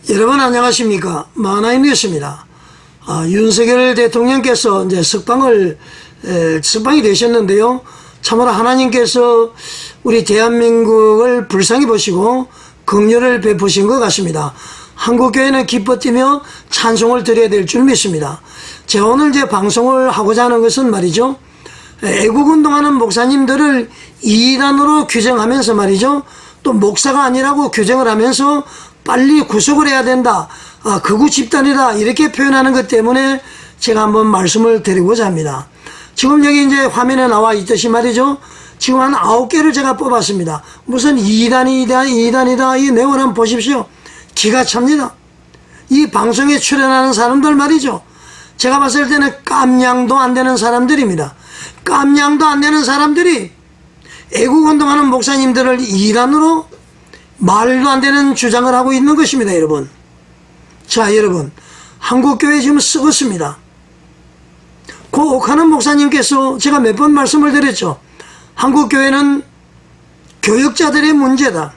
여러분 안녕하십니까. 만화인 뉴스입니다. 윤석열 대통령께서 이제 석방이 되셨는데요. 참으로 하나님께서 우리 대한민국을 불쌍히 보시고 긍휼을 베푸신 것 같습니다. 한국교회는 기뻐 뛰며 찬송을 드려야 될 줄 믿습니다. 제가 오늘 이제 방송을 하고자 하는 것은 말이죠. 애국운동하는 목사님들을 이단으로 규정하면서 말이죠. 또 목사가 아니라고 규정을 하면서 빨리 구속을 해야 된다. 극우 집단이다. 이렇게 표현하는 것 때문에 제가 한번 말씀을 드리고자 합니다. 지금 여기 이제 화면에 나와 있듯이 말이죠. 지금 한 9개를 제가 뽑았습니다. 무슨 이단이다. 이 내용을 한번 보십시오. 기가 찹니다. 이 방송에 출연하는 사람들 말이죠. 제가 봤을 때는 깜냥도 안 되는 사람들입니다. 깜냥도 안 되는 사람들이 애국운동하는 목사님들을 이단으로 말도 안 되는 주장을 하고 있는 것입니다, 여러분. 자, 여러분. 한국교회 지금 썩었습니다. 그 옥하는 목사님께서 제가 몇 번 말씀을 드렸죠. 한국교회는 교역자들의 문제다.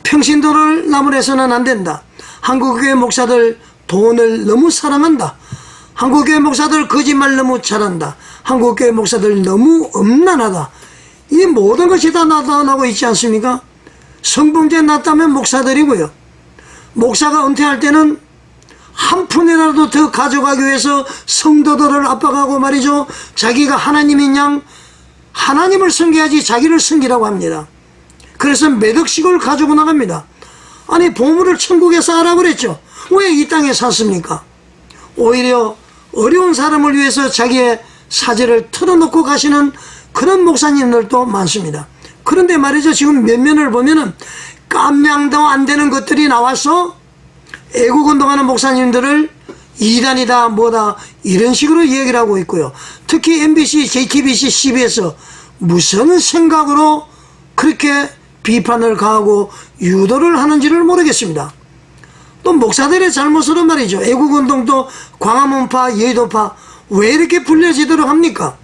평신도를 나무래서는 안 된다. 한국교회 목사들 돈을 너무 사랑한다. 한국교회 목사들 거짓말 너무 잘한다. 한국교회 목사들 너무 음란하다. 이 모든 것이 다 나타나고 있지 않습니까? 성범죄 났다면 목사들이고요. 목사가 은퇴할 때는 한 푼이라도 더 가져가기 위해서 성도들을 압박하고 말이죠. 자기가 하나님인 양 하나님을 섬겨야지 자기를 섬기라고 합니다. 그래서 몇 억씩을 가지고 나갑니다. 아니 보물을 천국에 쌓으라고 그랬죠. 왜 이 땅에 샀습니까? 오히려 어려운 사람을 위해서 자기의 사제를 털어놓고 가시는 그런 목사님들도 많습니다. 그런데 말이죠. 지금 몇 면을 보면은 깜냥도 안 되는 것들이 나와서 애국운동하는 목사님들을 이단이다 뭐다 이런 식으로 얘기를 하고 있고요. 특히 MBC, JTBC, CBS 무슨 생각으로 그렇게 비판을 가하고 유도를 하는지를 모르겠습니다. 또 목사들의 잘못으로 말이죠. 애국운동도 광화문파, 여의도파 왜 이렇게 불려지도록 합니까?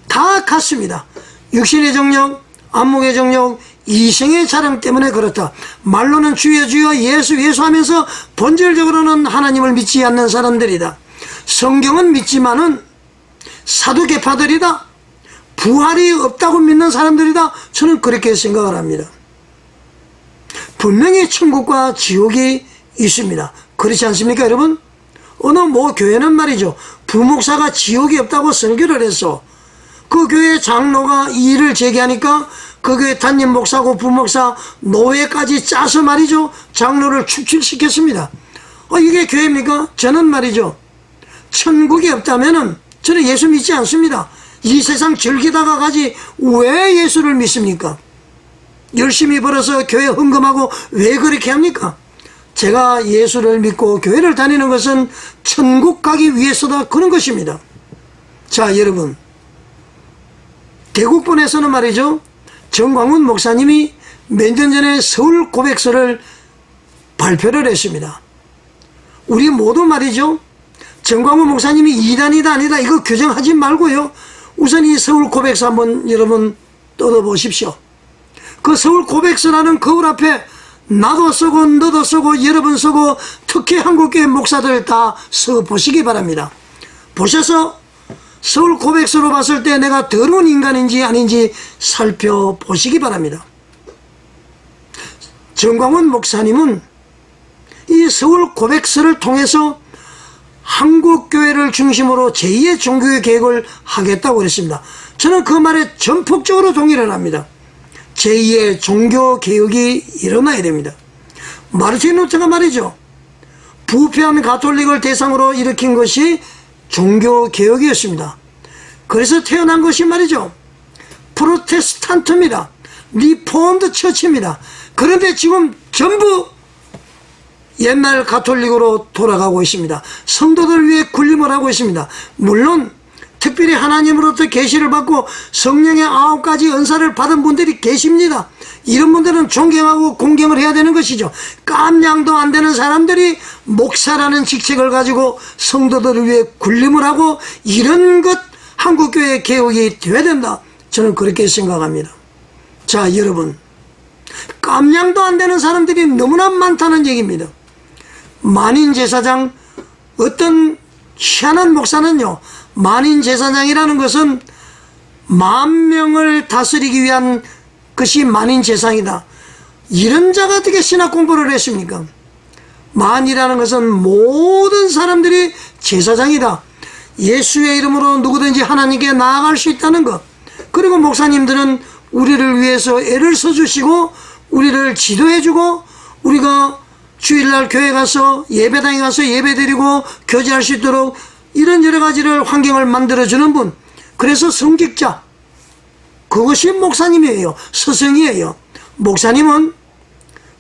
다 같습니다. 육신의 정력, 안목의 정력, 이생의 자랑 때문에 그렇다. 말로는 주여 주여 예수 예수 하면서 본질적으로는 하나님을 믿지 않는 사람들이다. 성경은 믿지만은 사두개파들이다. 부활이 없다고 믿는 사람들이다. 저는 그렇게 생각을 합니다. 분명히 천국과 지옥이 있습니다. 그렇지 않습니까, 여러분? 어느 모 교회는 말이죠. 부목사가 지옥이 없다고 설교를 했어. 그 교회 장로가 이 일을 제기하니까 그 교회 담임 목사고 부목사 노예까지 짜서 말이죠. 장로를 축출시켰습니다. 이게 교회입니까? 저는 말이죠. 천국이 없다면은 저는 예수 믿지 않습니다. 이 세상 즐기다가 가지 왜 예수를 믿습니까? 열심히 벌어서 교회 헌금하고 왜 그렇게 합니까? 제가 예수를 믿고 교회를 다니는 것은 천국 가기 위해서다 그런 것입니다. 자, 여러분. 대국본에서는 말이죠. 정광훈 목사님이 몇 년 전에 서울 고백서를 발표를 했습니다. 우리 모두 말이죠. 정광훈 목사님이 이단이다 아니다 이거 규정하지 말고요. 우선 이 서울 고백서 한번 여러분 뜯어보십시오. 그 서울 고백서라는 거울 앞에 나도 쓰고 너도 쓰고 여러분 쓰고 특히 한국교회 목사들 다 써보시기 바랍니다. 보셔서 서울 고백서로 봤을 때 내가 더러운 인간인지 아닌지 살펴보시기 바랍니다. 정광훈 목사님은 이 서울 고백서를 통해서 한국교회를 중심으로 제2의 종교의 개혁을 하겠다고 그랬습니다. 저는 그 말에 전폭적으로 동의를 합니다. 제2의 종교개혁이 일어나야 됩니다. 마르틴 루터가 말이죠. 부패한 가톨릭을 대상으로 일으킨 것이 종교개혁이었습니다. 그래서 태어난 것이 말이죠. 프로테스탄트입니다. 리포먼드 처치입니다. 그런데 지금 전부 옛날 가톨릭으로 돌아가고 있습니다. 성도들 위해 군림을 하고 있습니다. 물론 특별히 하나님으로부터 계시를 받고 성령의 9가지 은사를 받은 분들이 계십니다. 이런 분들은 존경하고 공경을 해야 되는 것이죠. 깜냥도 안 되는 사람들이 목사라는 직책을 가지고 성도들을 위해 군림을 하고 이런 것 한국교회 개혁이 되어야 된다. 저는 그렇게 생각합니다. 자, 여러분 깜냥도 안 되는 사람들이 너무나 많다는 얘기입니다. 만인 제사장, 어떤 희한한 목사는요, 만인 제사장이라는 것은 10,000명을 다스리기 위한 것이 만인 제사장이다. 이런 자가 어떻게 신학 공부를 했습니까? 만이라는 것은 모든 사람들이 제사장이다. 예수의 이름으로 누구든지 하나님께 나아갈 수 있다는 것. 그리고 목사님들은 우리를 위해서 애를 써주시고 우리를 지도해주고 우리가 주일날 교회 가서 예배당에 가서 예배드리고 교제할 수 있도록 이런 여러 가지를 환경을 만들어주는 분. 그래서 성직자, 그것이 목사님이에요. 스승이에요. 목사님은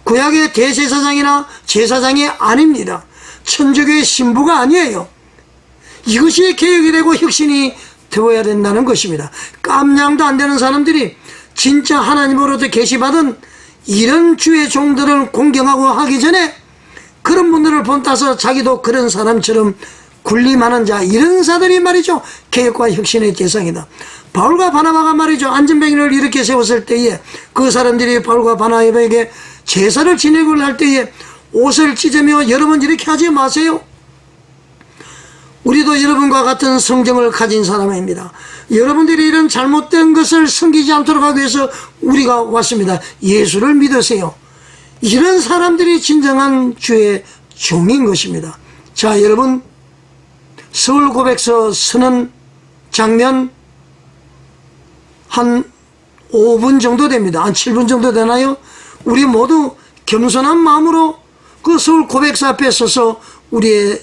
구약의 대제사장이나 제사장이 아닙니다. 천주교의 신부가 아니에요. 이것이 개혁이 되고 혁신이 되어야 된다는 것입니다. 깜냥도 안 되는 사람들이 진짜 하나님으로부터 계시받은 이런 주의 종들을 공경하고 하기 전에 그런 분들을 본따서 자기도 그런 사람처럼 군림하는 자, 이런 자들이 말이죠, 개혁과 혁신의 대상이다. 바울과 바나바가 말이죠, 안전병을 이렇게 세웠을 때에 그 사람들이 바울과 바나바에게 제사를 지내고 할 때에 옷을 찢으며 여러분 이렇게 하지 마세요. 우리도 여러분과 같은 성경을 가진 사람입니다. 여러분들이 이런 잘못된 것을 섬기지 않도록 하기 위해서 우리가 왔습니다. 예수를 믿으세요. 이런 사람들이 진정한 주의 종인 것입니다. 자, 여러분, 서울 고백서 서는 장면 한 5분 정도 됩니다. 한 7분 정도 되나요? 우리 모두 겸손한 마음으로 그 서울 고백서 앞에 서서 우리의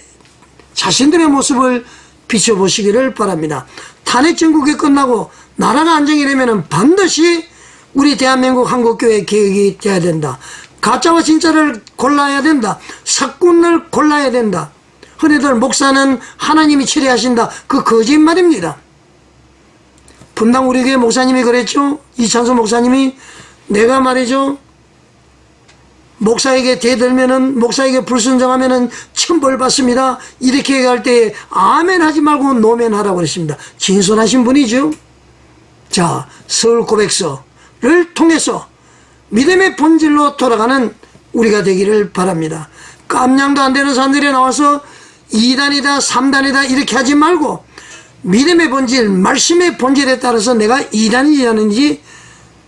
자신들의 모습을 비춰보시기를 바랍니다. 탄핵 정국이 끝나고 나라가 안정이 되면 반드시 우리 대한민국 한국교회 개혁이 돼야 된다. 가짜와 진짜를 골라야 된다. 사꾼을 골라야 된다. 흔히들 목사는 하나님이 처리하신다. 그 거짓말입니다. 분당 우리 교회 목사님이 그랬죠. 이찬수 목사님이 내가 말이죠, 목사에게 대들면은, 목사에게 불순종하면은 천벌 받습니다. 이렇게 얘기할 때 아멘 하지 말고 노멘 하라고 그랬습니다. 진솔하신 분이죠. 자, 서울 고백서를 통해서 믿음의 본질로 돌아가는 우리가 되기를 바랍니다. 깜냥도 안 되는 사람들이 나와서 2단이다 3단이다 이렇게 하지 말고 믿음의 본질, 말씀의 본질에 따라서 내가 2단이냐는지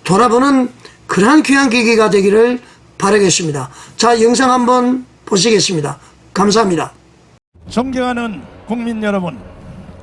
돌아보는 그러한 귀한 계기가 되기를 바라겠습니다. 자, 영상 한번 보시겠습니다. 감사합니다. 존경하는 국민 여러분,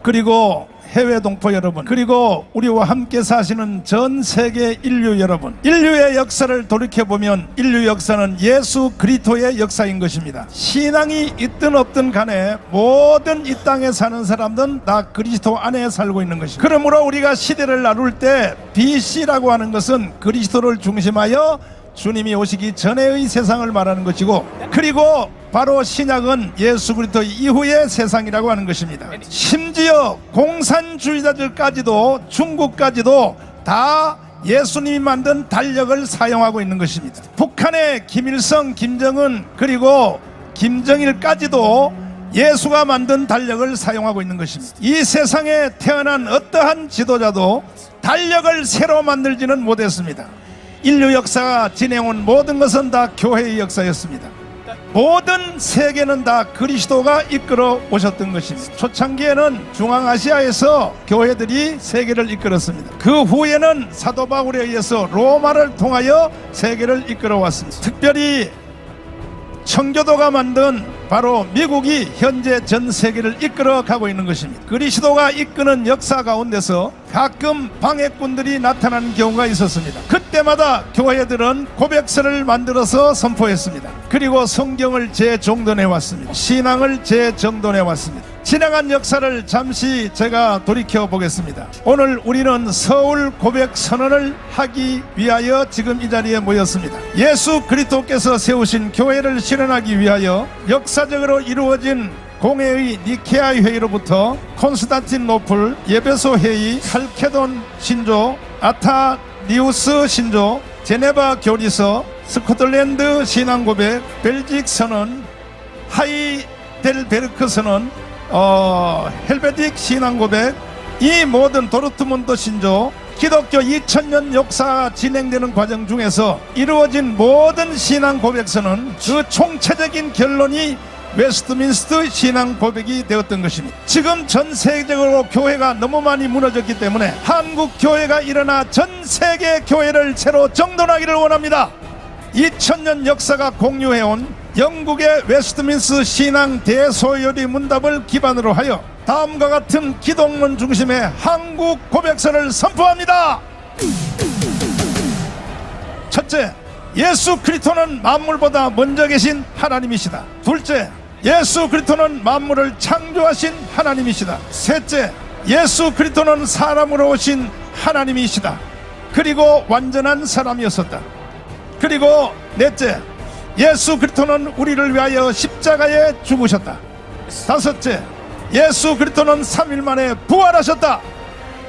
그리고 해외 동포 여러분, 그리고 우리와 함께 사시는 전 세계 인류 여러분, 인류의 역사를 돌이켜보면 인류 역사는 예수 그리스도의 역사인 것입니다. 신앙이 있든 없든 간에 모든 이 땅에 사는 사람들은 다 그리스도 안에 살고 있는 것입니다. 그러므로 우리가 시대를 나눌 때 BC라고 하는 것은 그리스도를 중심하여 주님이 오시기 전에의 세상을 말하는 것이고, 그리고 바로 신약은 예수 그리스도 이후의 세상이라고 하는 것입니다. 심지어 공산주의자들까지도, 중국까지도 다 예수님이 만든 달력을 사용하고 있는 것입니다. 북한의 김일성, 김정은, 그리고 김정일까지도 예수가 만든 달력을 사용하고 있는 것입니다. 이 세상에 태어난 어떠한 지도자도 달력을 새로 만들지는 못했습니다. 인류 역사가 지내온 모든 것은 다 교회의 역사였습니다. 모든 세계는 다 그리스도가 이끌어 오셨던 것입니다. 초창기에는 중앙아시아에서 교회들이 세계를 이끌었습니다. 그 후에는 사도 바울에 의해서 로마를 통하여 세계를 이끌어 왔습니다. 특별히 청교도가 만든 바로 미국이 현재 전 세계를 이끌어 가고 있는 것입니다. 그리스도가 이끄는 역사 가운데서 가끔 방해꾼들이 나타나는 경우가 있었습니다. 그때마다 교회들은 고백서를 만들어서 선포했습니다. 그리고 성경을 재정돈해 왔습니다. 신앙을 재정돈해 왔습니다. 지나간 역사를 잠시 제가 돌이켜 보겠습니다. 오늘 우리는 서울 고백 선언을 하기 위하여 지금 이 자리에 모였습니다. 예수 그리스도께서 세우신 교회를 실현하기 위하여 역사적으로 이루어진 공회의 니케아 회의로부터 콘스탄티노플 예베소 회의, 칼케돈 신조, 아타니우스 신조, 제네바 교리서, 스코틀랜드 신앙고백, 벨직 선언, 하이델베르크 선언, 헬베틱 신앙고백, 이 모든 도르트문트 신조, 기독교 2000년 역사가 진행되는 과정 중에서 이루어진 모든 신앙 고백서는 그 총체적인 결론이 웨스트민스터 신앙 고백이 되었던 것입니다. 지금 전 세계적으로 교회가 너무 많이 무너졌기 때문에 한국 교회가 일어나 전 세계 교회를 새로 정돈하기를 원합니다. 2000년 역사가 공유해온 영국의 웨스트민스터 신앙 대소요리 문답을 기반으로 하여 다음과 같은 기독론 중심의 한국 고백서를 선포합니다. 첫째, 예수 그리스도는 만물보다 먼저 계신 하나님이시다. 둘째, 예수 그리스도는 만물을 창조하신 하나님이시다. 셋째, 예수 그리스도는 사람으로 오신 하나님이시다. 그리고 완전한 사람이었었다. 그리고 넷째, 예수 그리스도는 우리를 위하여 십자가에 죽으셨다. 다섯째, 예수 그리스도는 3일 만에 부활하셨다.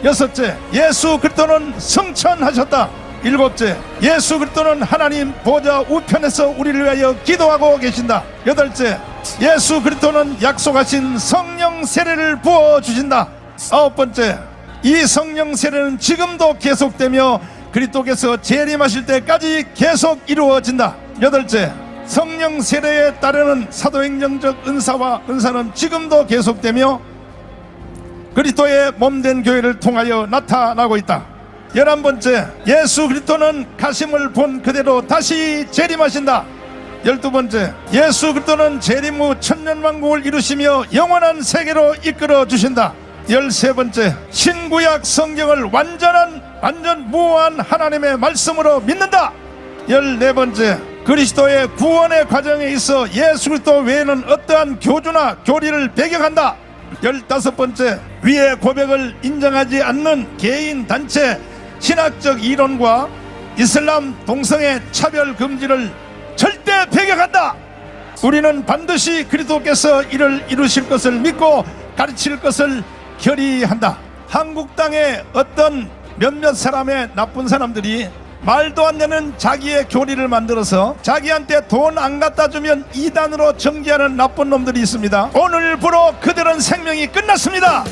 여섯째, 예수 그리스도는 승천하셨다. 일곱째, 예수 그리스도는 하나님 보좌 우편에서 우리를 위하여 기도하고 계신다. 여덟째, 예수 그리스도는 약속하신 성령 세례를 부어주신다. 아홉 번째, 이 성령 세례는 지금도 계속되며 그리스도께서 재림하실 때까지 계속 이루어진다. 여덟째, 성령 세례에 따르는 사도행정적 은사는 지금도 계속되며 그리스도의 몸된 교회를 통하여 나타나고 있다. 11번째, 예수 그리스도는 가심을 본 그대로 다시 재림하신다. 12번째, 예수 그리스도는 재림 후 천년왕국을 이루시며 영원한 세계로 이끌어 주신다. 13번째, 신구약 성경을 완전 무한 하나님의 말씀으로 믿는다. 14번째, 그리스도의 구원의 과정에 있어 예수 그리스도 외에는 어떠한 교주나 교리를 배격한다. 15번째, 위의 고백을 인정하지 않는 개인 단체 신학적 이론과 이슬람 동성애 차별 금지를 절대 배격한다. 우리는 반드시 그리스도께서 이를 이루실 것을 믿고 가르칠 것을 결의한다. 한국 땅에 어떤 몇몇 사람의 나쁜 사람들이 말도 안 되는 자기의 교리를 만들어서 자기한테 돈 안 갖다 주면 이단으로 정죄하는 나쁜 놈들이 있습니다. 오늘부로 그들은 생명이 끝났습니다.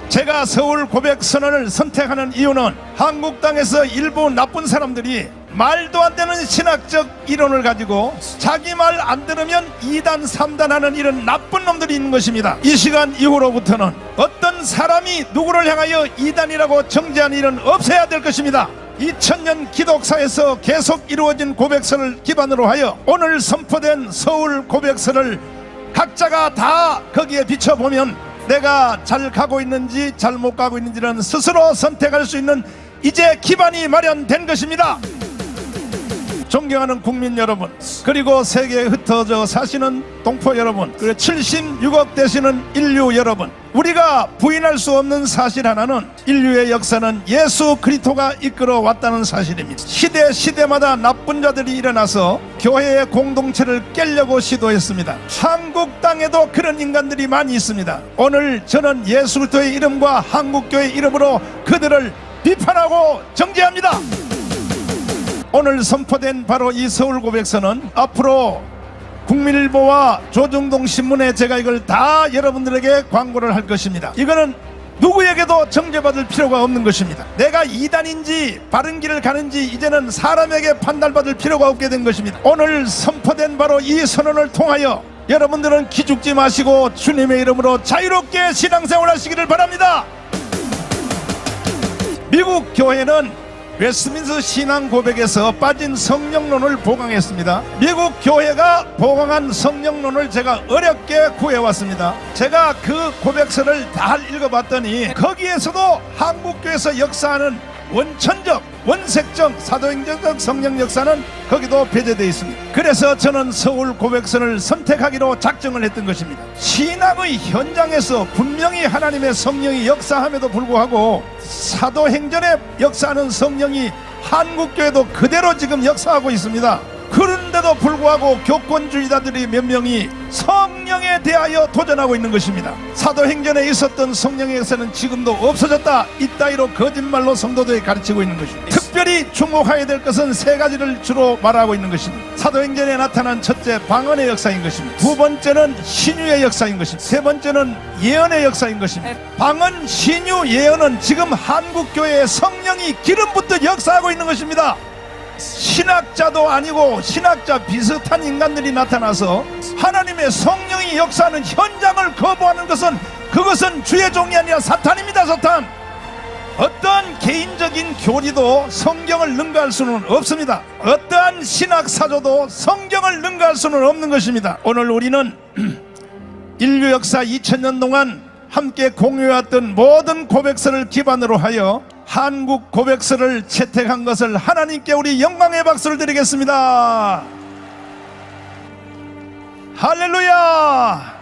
제가 서울 고백 선언을 선택하는 이유는 한국 땅에서 일부 나쁜 사람들이 말도 안 되는 신학적 이론을 가지고 자기 말 안 들으면 2단 3단 하는 이런 나쁜 놈들이 있는 것입니다. 이 시간 이후로부터는 어떤 사람이 누구를 향하여 2단이라고 정죄하는 일은 없어야 될 것입니다. 2000년 기독사에서 계속 이루어진 고백서를 기반으로 하여 오늘 선포된 서울 고백서를 각자가 다 거기에 비춰보면 내가 잘 가고 있는지 잘못 가고 있는지는 스스로 선택할 수 있는 이제 기반이 마련된 것입니다. 존경하는 국민 여러분, 그리고 세계에 흩어져 사시는 동포 여러분, 그리고 76억 되시는 인류 여러분, 우리가 부인할 수 없는 사실 하나는 인류의 역사는 예수 그리스도가 이끌어 왔다는 사실입니다. 시대마다 나쁜 자들이 일어나서 교회의 공동체를 깨려고 시도했습니다. 한국 땅에도 그런 인간들이 많이 있습니다. 오늘 저는 예수 그리스도의 이름과 한국교회 이름으로 그들을 비판하고 정죄합니다. 오늘 선포된 바로 이 서울 고백서는 앞으로 국민일보와 조중동 신문에 제가 이걸 다 여러분들에게 광고를 할 것입니다. 이거는 누구에게도 정죄받을 필요가 없는 것입니다. 내가 이단인지 바른 길을 가는지 이제는 사람에게 판단받을 필요가 없게 된 것입니다. 오늘 선포된 바로 이 선언을 통하여 여러분들은 기죽지 마시고 주님의 이름으로 자유롭게 신앙생활 하시기를 바랍니다. 미국 교회는 웨스트민스터 신앙 고백에서 빠진 성령론을 보강했습니다. 미국 교회가 보강한 성령론을 제가 어렵게 구해왔습니다. 제가 그 고백서를 다 읽어봤더니 거기에서도 한국교회에서 역사하는 원천적, 원색적, 사도행전적 성령 역사는 거기도 배제되어 있습니다. 그래서 저는 서울 고백서를 선택하기로 작정을 했던 것입니다. 신앙의 현장에서 분명히 하나님의 성령이 역사함에도 불구하고 사도행전에 역사하는 성령이 한국교회도 그대로 지금 역사하고 있습니다. 그런데도 불구하고 교권주의자들이 몇 명이 성령에 대하여 도전하고 있는 것입니다. 사도행전에 있었던 성령의 역사는 지금도 없어졌다, 이따위로 거짓말로 성도들에게 가르치고 있는 것입니다. 특별히 주목해야 될 것은 세 가지를 주로 말하고 있는 것입니다. 사도행전에 나타난 첫째, 방언의 역사인 것입니다. 두 번째는 신유의 역사인 것입니다. 세 번째는 예언의 역사인 것입니다. 방언, 신유, 예언은 지금 한국교회의 성령이 기름 붓듯 역사하고 있는 것입니다. 신학자도 아니고 신학자 비슷한 인간들이 나타나서 하나님의 성령이 역사하는 현장을 거부하는 것은, 그것은 주의 종이 아니라 사탄입니다. 사탄. 어떠한 개인적인 교리도 성경을 능가할 수는 없습니다. 어떠한 신학 사조도 성경을 능가할 수는 없는 것입니다. 오늘 우리는 인류 역사 2000년 동안 함께 공유해왔던 모든 고백서를 기반으로 하여 한국 고백서를 채택한 것을 하나님께 우리 영광의 박수를 드리겠습니다. 할렐루야.